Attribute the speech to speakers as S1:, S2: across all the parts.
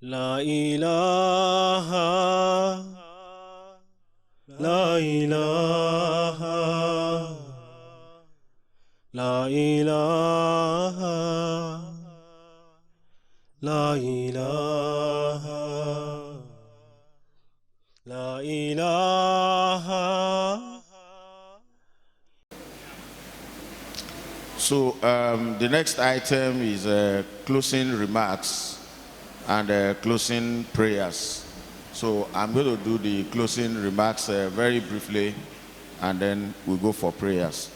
S1: La ilaha, la ilaha, la ilaha, la ilaha, la ilaha.
S2: So the next item is closing remarks and closing prayers. So I'm going to do the closing remarks very briefly, and then we'll go for prayers.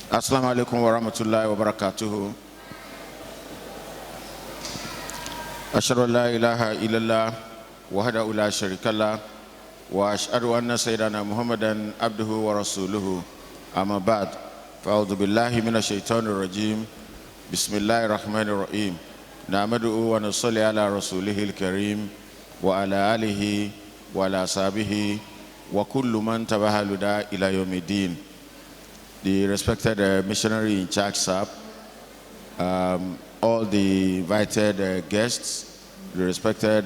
S2: Assalamu alaikum wa rahmatullahi wa barakatuhu. Ashhadu an la ilaha illallah wahdahu la sharika lah wa ashhadu anna sayyidana Muhammadan abduhu wa rasuluhu. Amma ba'd. Fa'udhu billahi minash shaitanir rajim. Bismillahir rahmanir rahim. Nahmaduhu wa nusalli ala rasulihil karim wa ala alihi wa ala sahbihi wa kullu man tabaha huda ila yawmiddin. The respected missionary in charge, sir, all the invited guests, the respected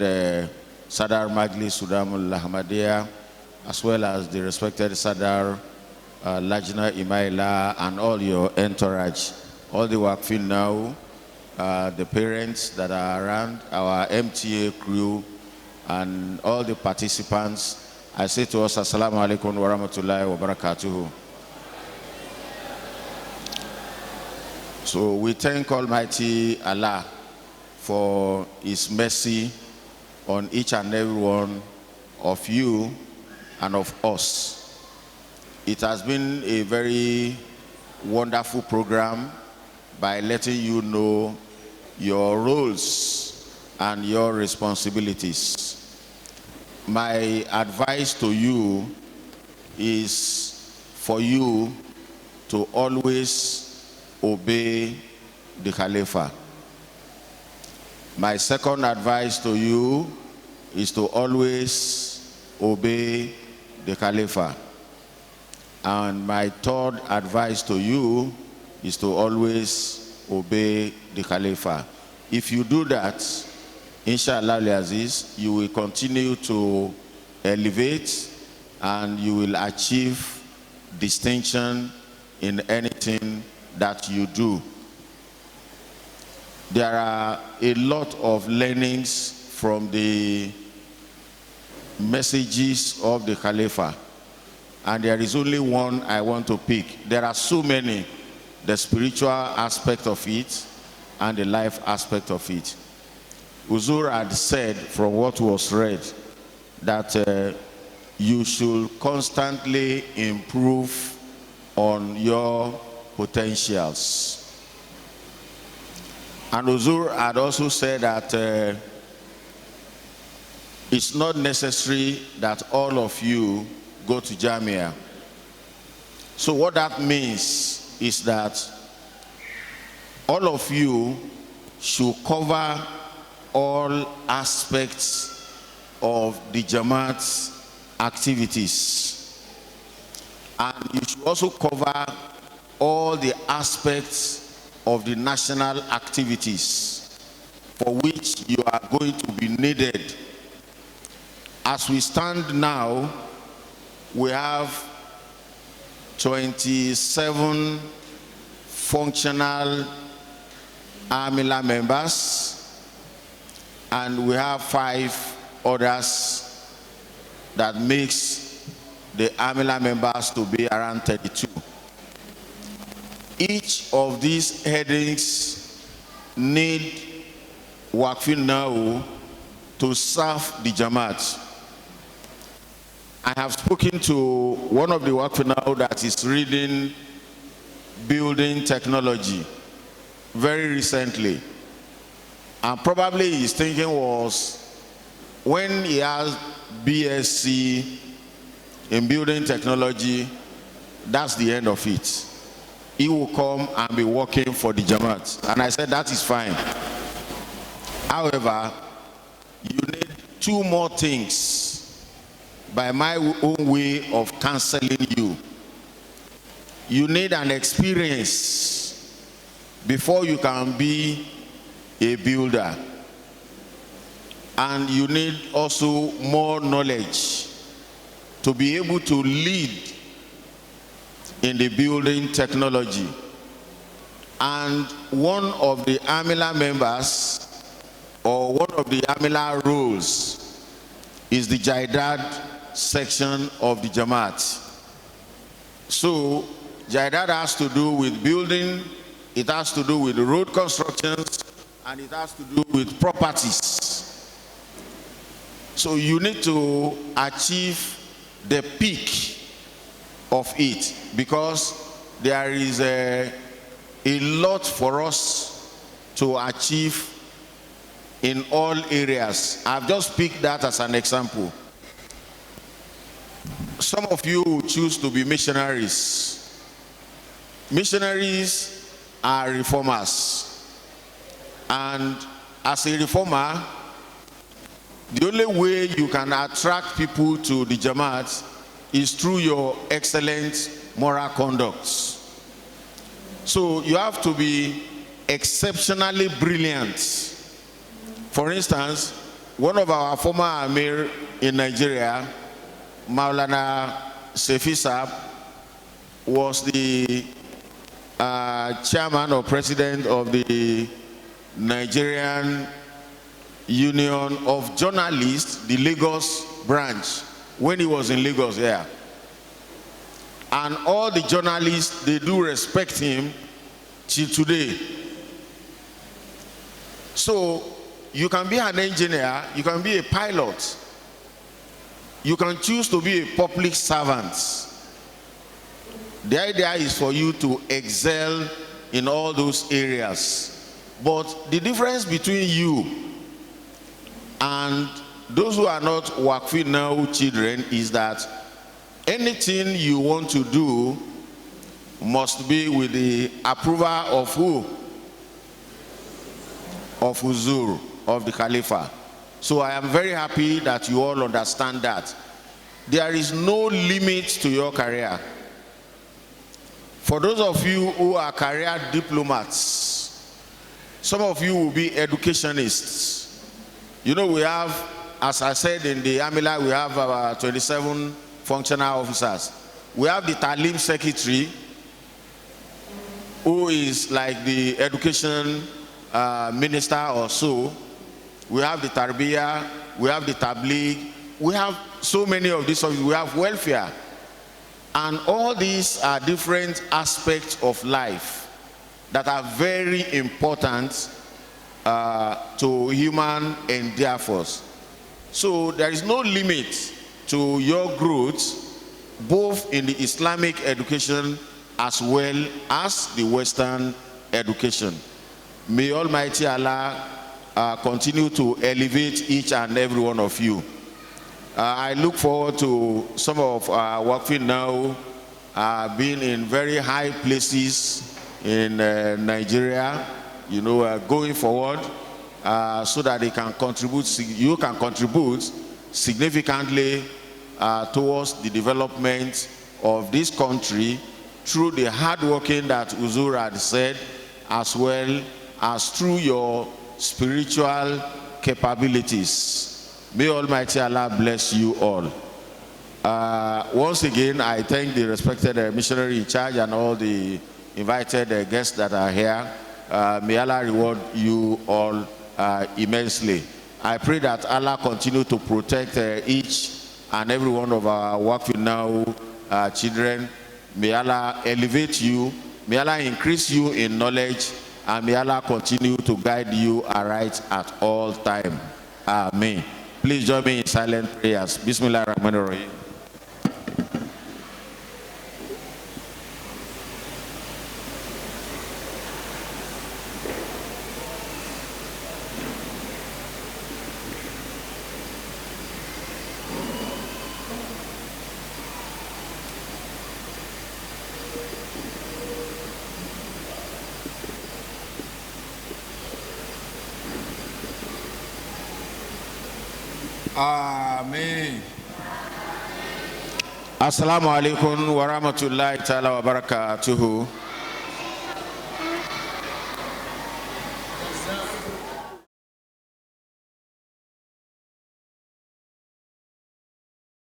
S2: Sadar Majlis Sudamul Ahmadiyya, as well as the respected Sadar Lajna Imaila, and all your entourage, all the Waqf-e-nau, the parents that are around, our MTA crew, and all the participants. I say to us, Assalamu alaikum wa rahmatullahi wa barakatuhu. So we thank Almighty Allah for His mercy on each and every one of you and of us. It has been a very wonderful program by letting you know your roles and your responsibilities. My advice to you is for you to always obey the Khalifa. My second advice to you is to always obey the Khalifa. And my third advice to you is to always obey the Khalifa. If you do that, inshallah al-Aziz, you will continue to elevate and you will achieve distinction in anything that you do. There are a lot of learnings from the messages of the Khalifa, and there is only one I want to pick. There are so many, the spiritual aspect of it and the life aspect of it. Uzur had said from what was read that you should constantly improve on your potentials. And Uzur had also said that it's not necessary that all of you go to Jamia. So what that means is that all of you should cover all aspects of the Jamaat's activities. And you should also cover all the aspects of the national activities for which you are going to be needed. As we stand now, we have 27 functional Amila members, and we have 5 others that makes the Amila members to be around 32. Each of these headings need Waqf-e-nau to serve the Jamaat. I have spoken to one of the Waqf-e-nau that is reading building technology very recently, and probably his thinking was, when he has BSc in building technology, that's the end of it. He will come and be working for the Jamaat. And I said, that is fine. However, you need 2 more things by my own way of counseling you. You need an experience before you can be a builder. And you need also more knowledge to be able to lead in the building technology. And one of the Amila members, or one of the Amila roles, is the Jaidad section of the Jamaat. So Jaidad has to do with building, it has to do with road constructions, and it has to do with properties. So you need to achieve the peak of it, because there is a lot for us to achieve in all areas. I've just picked that as an example. Some of you choose to be missionaries. Missionaries are reformers. And as a reformer, the only way you can attract people to the Jamaat is through your excellent moral conduct. So you have to be exceptionally brilliant. For instance, one of our former Amir in Nigeria, Maulana Sefisab, was the chairman or president of the Nigerian Union of Journalists, the Lagos branch, when he was in Lagos, yeah. And all the journalists, they do respect him till today. So you can be an engineer, you can be a pilot, you can choose to be a public servant. The idea is for you to excel in all those areas. But the difference between you and those who are not Waqf-e-nau children is that anything you want to do must be with the approval of who? Of Huzur, of the Khalifa. So I am very happy that you all understand that. There is no limit to your career. For those of you who are career diplomats, some of you will be educationists. You know, we have, as I said in the Amila, we have our 27 functional officers. We have the Talim secretary, who is like the education minister or so. We have the Tarbiyah, we have the Tabligh, we have so many of these, we have welfare. And all these are different aspects of life that are very important to human endeavors. So there is no limit to your growth, both in the Islamic education as well as the Western education. May Almighty Allah continue to elevate each and every one of you. I look forward to some of our Waqf-e-nau being in very high places in Nigeria, you know, going forward, so that they can contribute, you can contribute significantly towards the development of this country through the hard working that Uzur had said, as well as through your spiritual capabilities. May Almighty Allah bless you all. Once again, I thank the respected missionary in charge and all the invited guests that are here. May Allah reward you all immensely. I pray that Allah continue to protect each and every one of our Waqf-e-nau children. May Allah elevate you. May Allah increase you in knowledge. And may Allah continue to guide you aright at all time. Amen. Please join me in silent prayers. Bismillah ar-Rahman ar-Rahim.
S3: Amen.
S2: Assalamu alaikum wa rahmatullahi ta'ala wa barakatuhu.